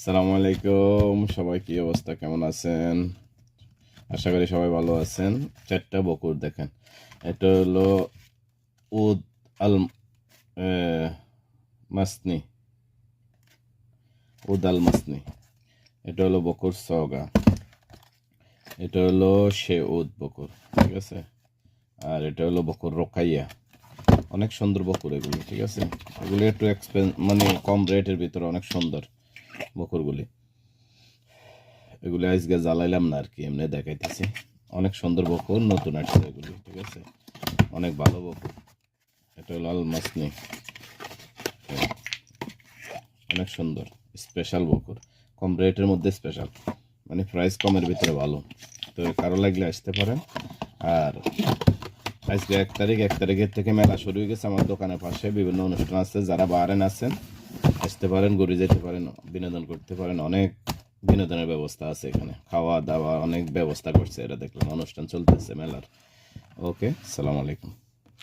আসসালামু আলাইকুম, সবাই কি অবস্থা, কেমন আছেন? আশা করি সবাই ভালো আছেন। চারটা বকুর দেখেন, এটা হলো উদ আল আহ, মাসনি, উদ আল মাসনি। এটা হলো বকুর সগা, এটা হলো সে উদ বকুর, ঠিক আছে। আর এটা হলো বকুর রোকাইয়া। অনেক সুন্দর বকুর এগুলি, ঠিক আছে। এগুলি একটু মানে কম রেটের ভিতরে অনেক সুন্দর বকুরগুলি। এগুলি আজকে জ্বালাইলাম না আর কি, এমনি দেখাইতেছি। অনেক সুন্দর বকুর, নতুন আসছে এগুলি, ঠিক আছে। অনেক ভালো বকুর। এটা হলো আল মাসনি, অনেক সুন্দর স্পেশাল বকুর, কম রেটের মধ্যে স্পেশাল, মানে প্রাইস কমের ভিতরে ভালো। তো কারো লাগলে আসতে পারেন। আর আজকে 1 তারিখ, 1 তারিখের থেকে মেলা শুরু হয়ে গেছে। আমার দোকানের পাশে বিভিন্ন অনুষ্ঠান আছে, যারা বারেন আছেন আসতে পারেন, ঘুরে যেতে পারেন, বিনোদন করতে পারেন। অনেক বিনোদনের ব্যবস্থা আছে এখানে, খাওয়া দাওয়া অনেক ব্যবস্থা করছে। এটা দেখলাম অনুষ্ঠান চলতেছে মেলার। ওকে, সালাম আলাইকুম।